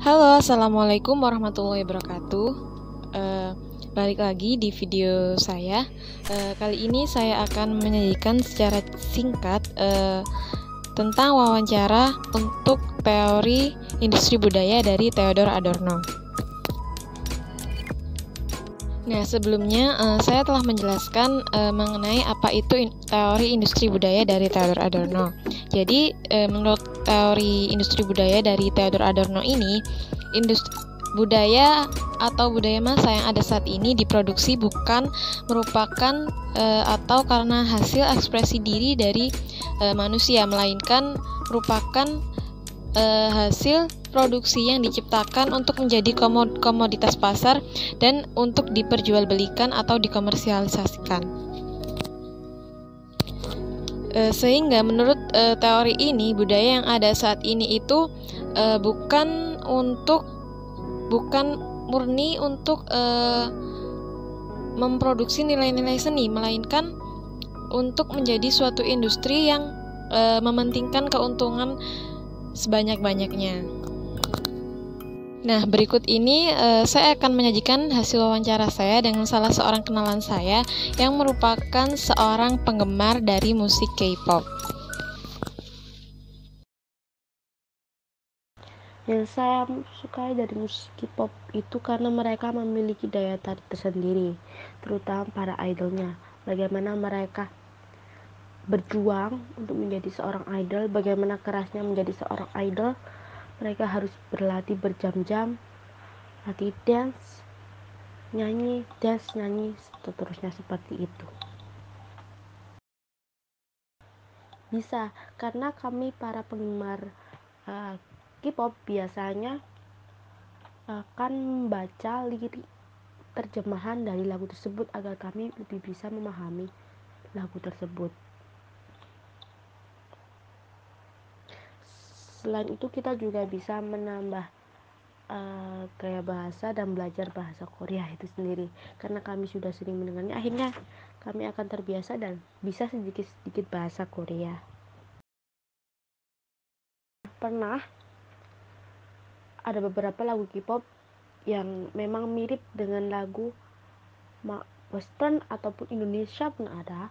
Halo, assalamualaikum warahmatullahi wabarakatuh. Eh, Balik lagi di video saya. Kali ini saya akan menyajikan secara singkat tentang wawancara untuk teori industri budaya dari Theodor Adorno. Nah, sebelumnya saya telah menjelaskan mengenai apa itu teori industri budaya dari Theodor Adorno. Jadi, menurut teori industri budaya dari Theodor Adorno ini, budaya atau budaya massa yang ada saat ini diproduksi bukan merupakan atau karena hasil ekspresi diri dari manusia, melainkan merupakan hasil produksi yang diciptakan untuk menjadi komoditas pasar dan untuk diperjualbelikan atau dikomersialisasikan. Sehingga menurut teori ini, budaya yang ada saat ini itu bukan murni untuk memproduksi nilai-nilai seni, melainkan untuk menjadi suatu industri yang mementingkan keuntungan sebanyak-banyaknya. Nah, berikut ini saya akan menyajikan hasil wawancara saya dengan salah seorang kenalan saya yang merupakan seorang penggemar dari musik K-pop. Yang saya sukai dari musik K-pop itu karena mereka memiliki daya tarik tersendiri, terutama para idolnya. Bagaimana mereka berjuang untuk menjadi seorang idol, bagaimana kerasnya menjadi seorang idol. Mereka harus berlatih berjam-jam, latih dance, nyanyi, seterusnya seperti itu. Bisa, karena kami para penggemar K-pop biasanya akan membaca lirik terjemahan dari lagu tersebut agar kami lebih bisa memahami lagu tersebut. Selain itu kita juga bisa menambah gaya bahasa dan belajar bahasa Korea itu sendiri, karena kami sudah sering mendengarnya, akhirnya kami akan terbiasa dan bisa sedikit-sedikit bahasa Korea. Pernah ada beberapa lagu K-pop yang memang mirip dengan lagu Western ataupun Indonesia pun ada,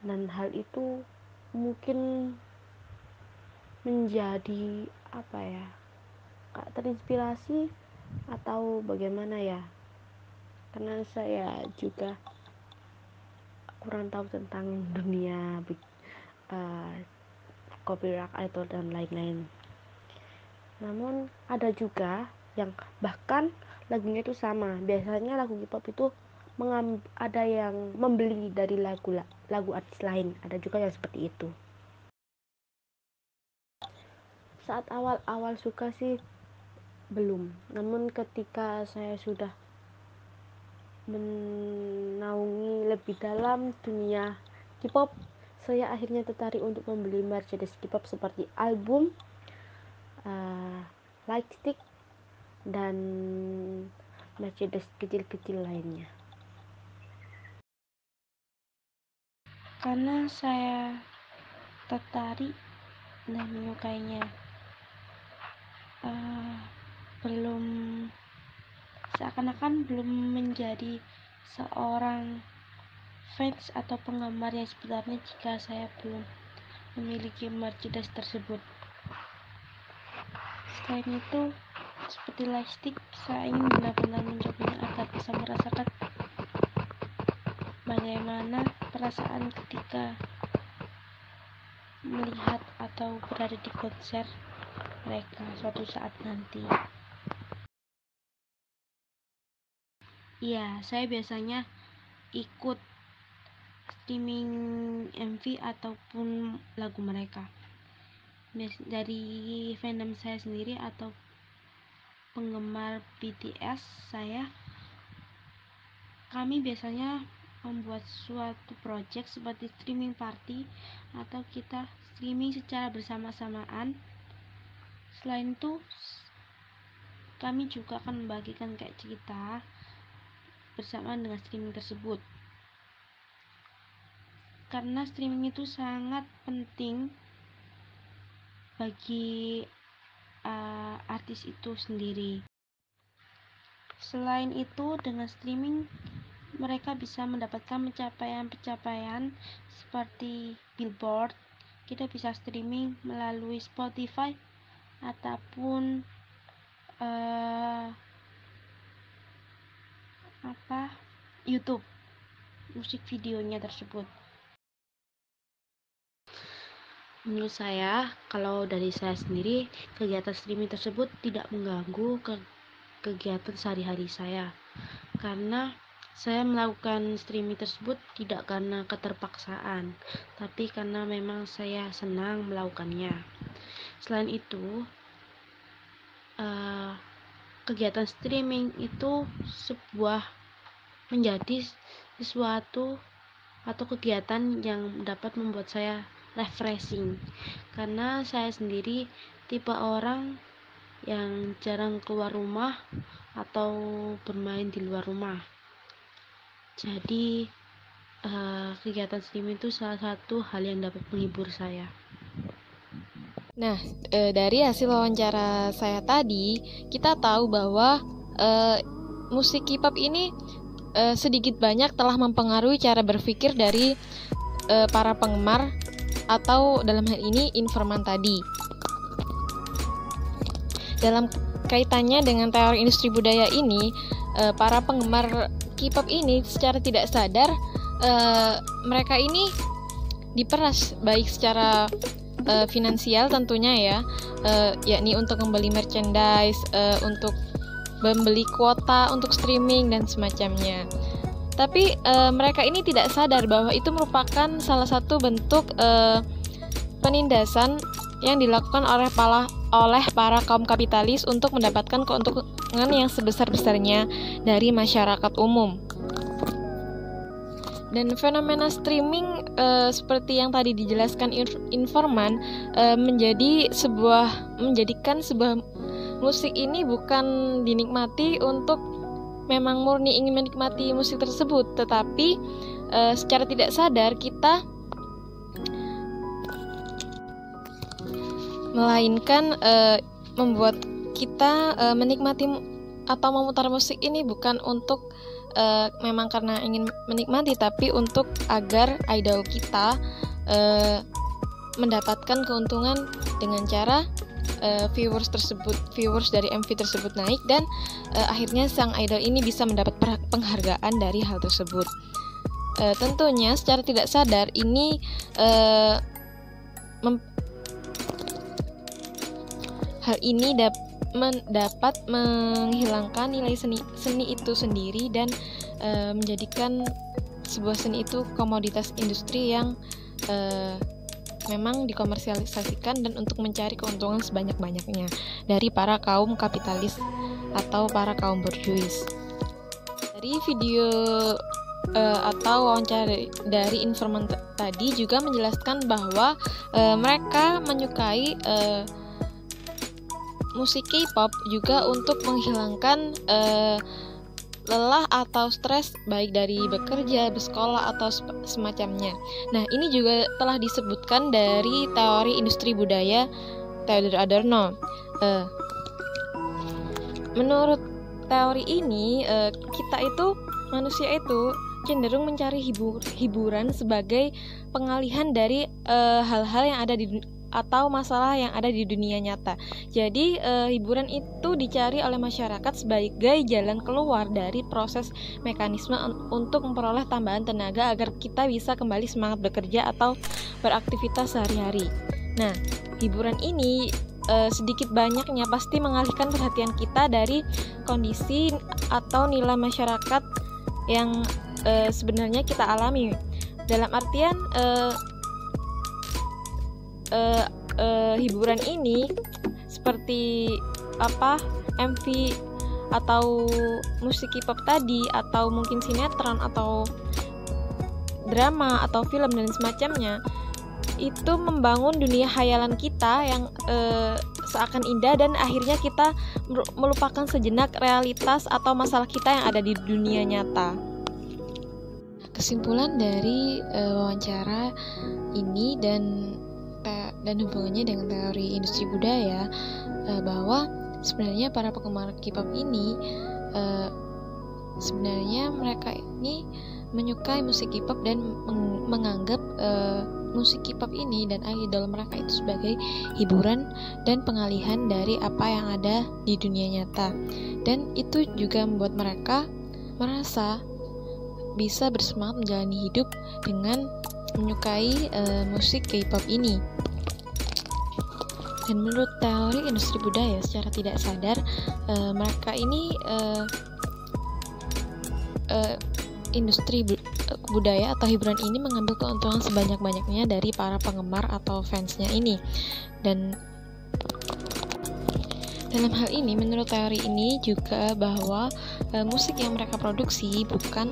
dan hal itu mungkin menjadi terinspirasi atau bagaimana ya, karena saya juga kurang tahu tentang dunia copyright idol dan lain-lain. Namun ada juga yang bahkan lagunya itu sama. Biasanya lagu K-pop itu ada yang membeli dari lagu artis lain, ada juga yang seperti itu. Saat awal-awal suka sih belum, namun ketika saya sudah menaungi lebih dalam dunia K-pop, saya akhirnya tertarik untuk membeli merchandise K-pop seperti album, lightstick, dan merchandise kecil-kecil lainnya. Karena saya tertarik dan menyukainya, seakan-akan belum menjadi seorang fans atau penggemar yang sebenarnya jika saya belum memiliki merchandise tersebut. Selain itu, seperti lightstick, saya ingin benar-benar mencobanya agar bisa merasakan bagaimana perasaan ketika melihat atau berada di konser mereka suatu saat nanti. Iya, saya biasanya ikut streaming MV ataupun lagu mereka dari fandom saya sendiri atau penggemar BTS kami biasanya membuat suatu project seperti streaming party atau kita streaming secara bersama-samaan. Selain itu, kami juga akan membagikan kayak cerita bersamaan dengan streaming tersebut, karena streaming itu sangat penting bagi artis itu sendiri. Selain itu, dengan streaming mereka bisa mendapatkan pencapaian-pencapaian seperti Billboard. Kita bisa streaming melalui Spotify ataupun YouTube musik videonya tersebut. Menurut saya, kalau dari saya sendiri, kegiatan streaming tersebut tidak mengganggu kegiatan sehari-hari saya, karena saya melakukan streaming tersebut tidak karena keterpaksaan, tapi karena memang saya senang melakukannya. Selain itu, kegiatan streaming itu menjadi sesuatu atau kegiatan yang dapat membuat saya refreshing, karena saya sendiri tipe orang yang jarang keluar rumah atau bermain di luar rumah. Jadi kegiatan streaming itu salah satu hal yang dapat menghibur saya. Nah, dari hasil wawancara saya tadi, kita tahu bahwa musik K-pop ini sedikit banyak telah mempengaruhi cara berpikir dari para penggemar atau dalam hal ini informan tadi. Dalam kaitannya dengan teori industri budaya ini, para penggemar K-pop ini secara tidak sadar mereka ini diperas baik secara finansial tentunya ya, yakni untuk membeli merchandise, untuk membeli kuota untuk streaming dan semacamnya. Tapi mereka ini tidak sadar bahwa itu merupakan salah satu bentuk penindasan yang dilakukan oleh para kaum kapitalis untuk mendapatkan keuntungan yang sebesar-besarnya dari masyarakat umum. Dan fenomena streaming seperti yang tadi dijelaskan informan menjadikan sebuah musik ini bukan dinikmati untuk memang murni ingin menikmati musik tersebut, tetapi secara tidak sadar kita melainkan membuat kita menikmati atau memutar musik ini bukan untuk memang karena ingin menikmati, tapi untuk agar idol kita mendapatkan keuntungan dengan cara viewers dari MV tersebut naik, dan akhirnya sang idol ini bisa mendapat penghargaan dari hal tersebut. Tentunya secara tidak sadar ini hal ini dapat menghilangkan nilai seni itu sendiri dan menjadikan sebuah seni itu komoditas industri yang memang dikomersialisasikan dan untuk mencari keuntungan sebanyak-banyaknya dari para kaum kapitalis atau para kaum borjuis. Dari video atau wawancara dari informan tadi juga menjelaskan bahwa mereka menyukai musik K-pop juga untuk menghilangkan lelah atau stres baik dari bekerja, bersekolah atau semacamnya. Nah, ini juga telah disebutkan dari teori industri budaya Theodor Adorno. Menurut teori ini, manusia itu cenderung mencari hiburan sebagai pengalihan dari hal-hal yang ada atau masalah yang ada di dunia nyata. Jadi hiburan itu dicari oleh masyarakat sebagai jalan keluar dari proses mekanisme untuk memperoleh tambahan tenaga agar kita bisa kembali semangat bekerja atau beraktivitas sehari-hari. Nah, hiburan ini sedikit banyaknya pasti mengalihkan perhatian kita dari kondisi atau nilai masyarakat yang sebenarnya kita alami. Dalam artian hiburan ini seperti MV atau musik K-pop tadi, atau mungkin sinetron atau drama atau film dan semacamnya, itu membangun dunia khayalan kita yang seakan indah dan akhirnya kita melupakan sejenak realitas atau masalah kita yang ada di dunia nyata. Kesimpulan dari wawancara ini dan hubungannya dengan teori industri budaya, bahwa sebenarnya para penggemar K-pop ini sebenarnya mereka ini menyukai musik K-pop dan menganggap musik K-pop ini dan idol mereka itu sebagai hiburan dan pengalihan dari apa yang ada di dunia nyata. Dan itu juga membuat mereka merasa bisa bersemangat menjalani hidup dengan menyukai musik K-pop ini. Dan menurut teori industri budaya, secara tidak sadar mereka ini industri budaya atau hiburan ini mengambil keuntungan sebanyak-banyaknya dari para penggemar atau fansnya ini. Dan dalam hal ini, menurut teori ini juga bahwa musik yang mereka produksi bukan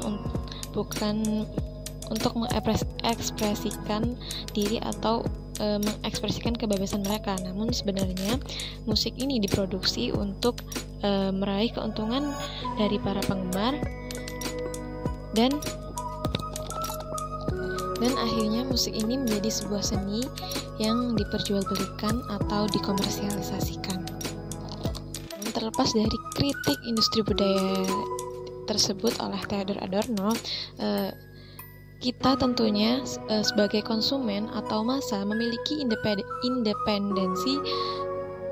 untuk mengekspresikan diri atau mengekspresikan kebebasan mereka, namun sebenarnya musik ini diproduksi untuk meraih keuntungan dari para penggemar dan akhirnya musik ini menjadi sebuah seni yang diperjualbelikan atau dikomersialisasikan. Terlepas dari kritik industri budaya tersebut oleh Theodor Adorno, kita tentunya sebagai konsumen atau massa memiliki independensi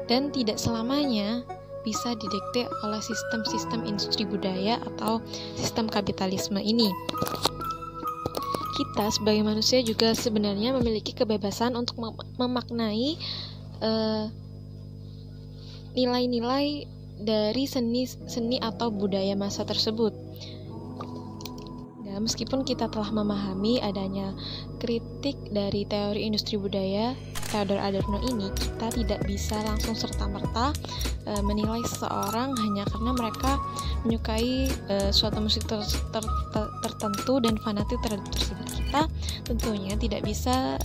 dan tidak selamanya bisa didikte oleh sistem-sistem industri budaya atau sistem kapitalisme ini. Kita sebagai manusia juga sebenarnya memiliki kebebasan untuk memaknai nilai-nilai dari seni atau budaya masa tersebut. Dan meskipun kita telah memahami adanya kritik dari teori industri budaya Theodor Adorno ini, kita tidak bisa langsung serta-merta menilai seseorang hanya karena mereka menyukai suatu musik tertentu dan fanatik terhadap tersebut. Kita tentunya tidak bisa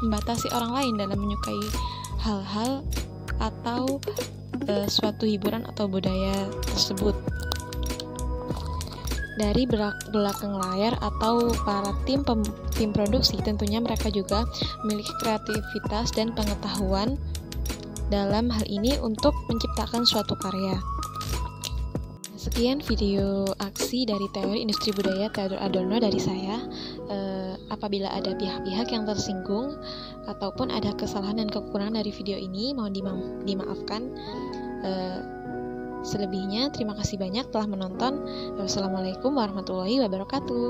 membatasi orang lain dalam menyukai hal-hal atau suatu hiburan atau budaya tersebut. Dari belakang layar atau para tim produksi, tentunya mereka juga memiliki kreativitas dan pengetahuan dalam hal ini untuk menciptakan suatu karya. Sekian video aksi dari teori industri budaya Theodor Adorno dari saya. Apabila ada pihak-pihak yang tersinggung ataupun ada kesalahan dan kekurangan dari video ini, mohon dimaafkan. Selebihnya, terima kasih banyak telah menonton. Wassalamualaikum warahmatullahi wabarakatuh.